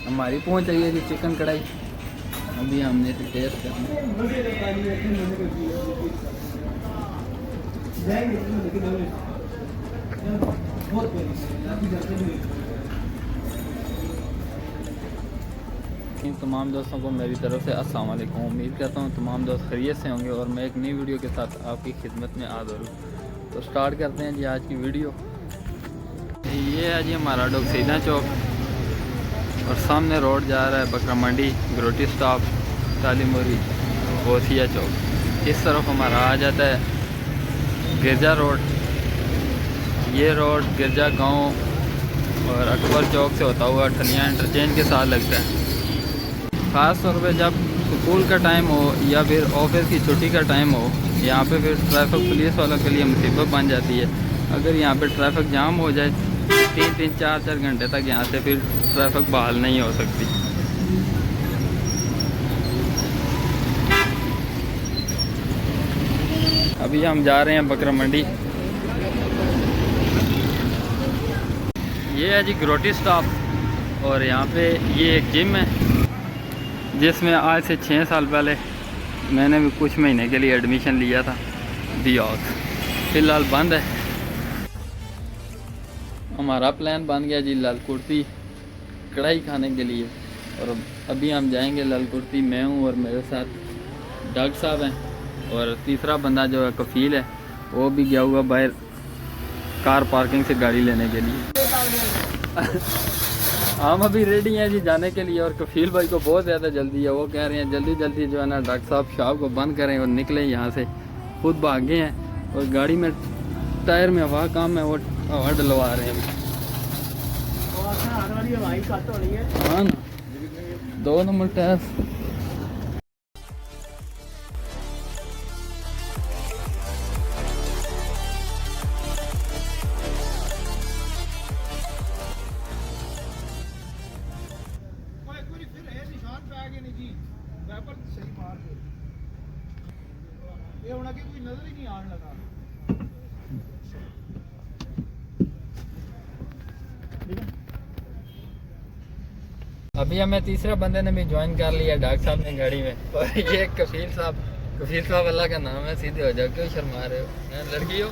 हमारी पहुंच रही है जी चिकन कढ़ाई। अभी हमने इसे टेस्ट करना। इन तमाम दोस्तों को मेरी तरफ से अस्सलाम वालेकुम। उम्मीद करता हूँ तमाम दोस्त खैरियत से होंगे और मैं एक नई वीडियो के साथ आपकी खिदमत में हाज़िर हूँ। तो स्टार्ट करते हैं जी आज की वीडियो। ये है जी हमारा डोकसीदा चौक और सामने रोड जा रहा है बकरा मंडी, ग्रोटी स्टॉप, तालीमोरी, बोसिया चौक। इस तरफ हमारा आ जाता है गिरजा रोड। ये रोड गिरजा गांव और अकबर चौक से होता हुआ ठलियाँ इंटरचेंज के साथ लगता है। ख़ास तौर पे जब स्कूल का टाइम हो या फिर ऑफिस की छुट्टी का टाइम हो, यहाँ पे फिर ट्रैफिक पुलिस वालों के लिए मुसीबत बन जाती है। अगर यहाँ पे ट्रैफिक जाम हो जाए 3-4 घंटे तक यहाँ से फिर ट्रैफिक बहाल नहीं हो सकती। अभी हम जा रहे हैं बकरा मंडी। ये है जी ग्रोटी स्टॉप और यहाँ पे ये एक जिम है जिसमें आज से 6 साल पहले मैंने भी कुछ महीने के लिए एडमिशन लिया था। दियात फ़िलहाल बंद है। हमारा प्लान बन गया जी लाल कुर्ती कढ़ाई खाने के लिए और अभी हम जाएंगे लाल कुर्ती। मैं हूँ और मेरे साथ डॉक्टर साहब हैं और तीसरा बंदा जो है कफ़ील है, वो भी गया हुआ बाहर कार पार्किंग से गाड़ी लेने के लिए। हम अभी रेडी हैं जी जाने के लिए और कफ़ील भाई को बहुत ज़्यादा जल्दी है। वो कह रहे हैं जल्दी जल्दी जो है ना डॉक्टर साहब शॉप को बंद करें और निकलें यहाँ से। खुद भागे हैं और गाड़ी में टायर में हवा कम है, वो हवा डलवा रहे हैं। हाँ ना, 2 नंबर टायर। अभी हमें तीसरा बंदे ने भी ज्वाइन कर लिया डॉक्टर साहब ने गाड़ी में। और ये कफ़ील साहब अल्लाह का नाम है, सीधे हो जाओ, क्यों शर्मा रहे हो, लड़की हो।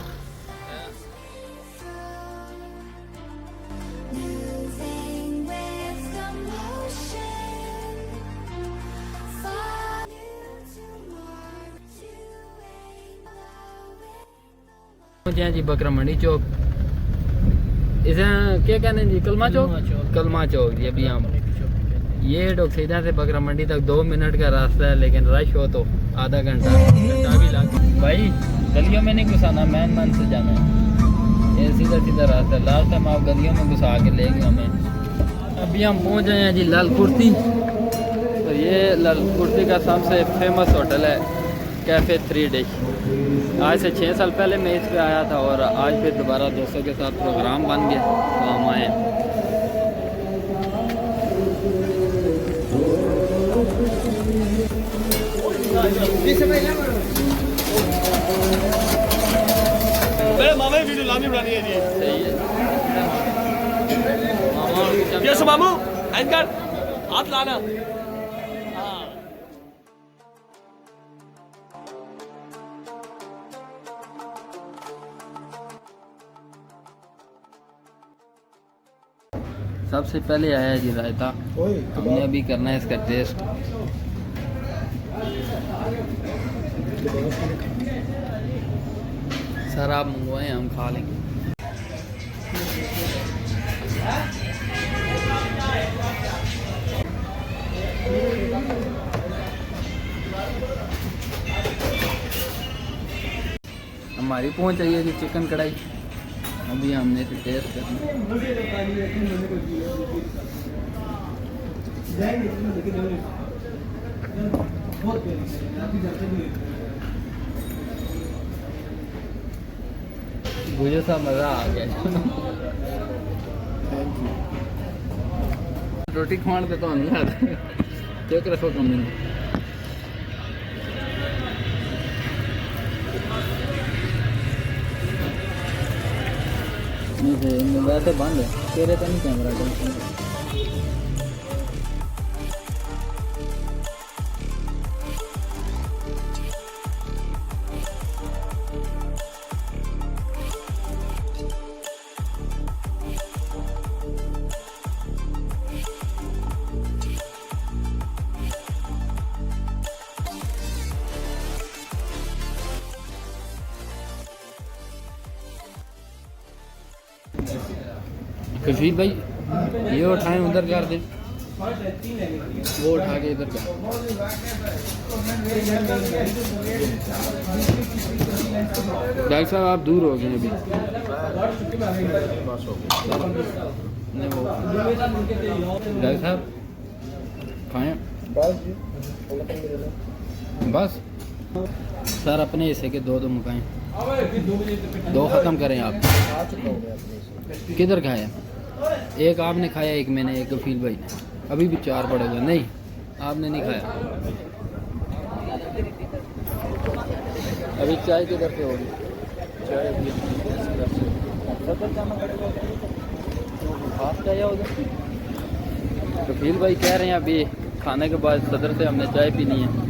पहुंचे हैं जी बकरा मंडी चौक। इसे क्या कहने जी, कलमा चौक जी। अभी हम ये डोकसीदा से बकरा मंडी तक 2 मिनट का रास्ता है, लेकिन रश हो तो आधा घंटा भी लग। भाई गलियों में नहीं घुसाना, मैन से जाना है। ये सीधा रास्ता है। लास्ट टाइम आप गलियों में घुसा के ले गए हमें। अभी हम पहुंच गए हैं जी लाल कुर्ती। तो ये लाल कुर्ती का सबसे फेमस होटल है कैफ़े 3 डिश। आज से 6 साल पहले मैं इस पे आया था और आज फिर दोबारा दोस्तों के साथ प्रोग्राम बन गया तो हम आए। मामा वीडियो लानी बनानी है जी। सही है ये मामू एंकर हाथ लाना। सबसे पहले आया जी रायता। हमने अभी करना है इसका टेस्ट। सर आप मंगवाएं, हम खा लेंगे। हमारी पहुंच रही है जी चिकन कढ़ाई। अभी हमने इसे टेस्ट करना। मुझे सा मज़ा आ गया। रोटी खाने पे तो नहीं आता, चेक रखो कम नहीं। वैसे बंद है तेरे तो नहीं कैमरा। कशीर भाई ये उठाएं उधर कर दें, वो उठा के इधर कर। डॉक्टर साहब आप दूर हो गए अभी। डॉक्टर साहब खाएं बस। सर अपने हिस्से के दो मुकाएं, दो ख़त्म करें आप। किधर खाया? एक आपने खाया, एक मैंने, एक गफील भाई ने। अभी भी 4 पड़ेगा। नहीं आपने नहीं खाया। अभी चाय किधर से होगी? चाय गफील भाई कह रहे हैं अभी खाने के बाद सदर से हमने चाय पीनी है।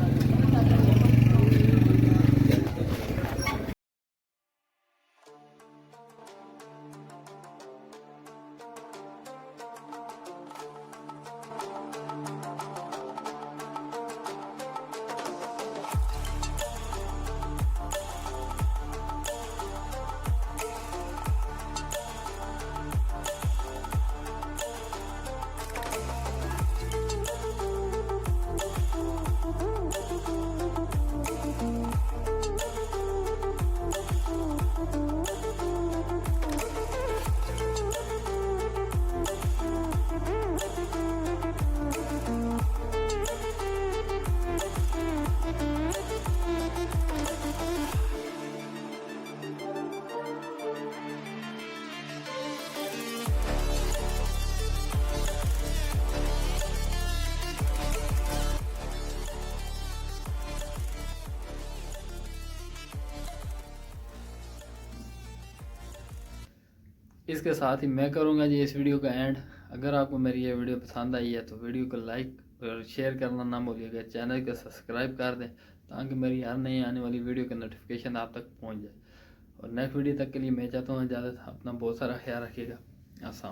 इसके साथ ही मैं करूँगा जी इस वीडियो का एंड। अगर आपको मेरी ये वीडियो पसंद आई है तो वीडियो को लाइक और शेयर करना ना भूलिएगा। चैनल को सब्सक्राइब कर दें ताकि मेरी हर नई आने वाली वीडियो का नोटिफिकेशन आप तक पहुंच जाए। और नेक्स्ट वीडियो तक के लिए मैं चाहता हूँ इजाज़त। अपना बहुत सारा ख्याल रखिएगा। अस्सलाम।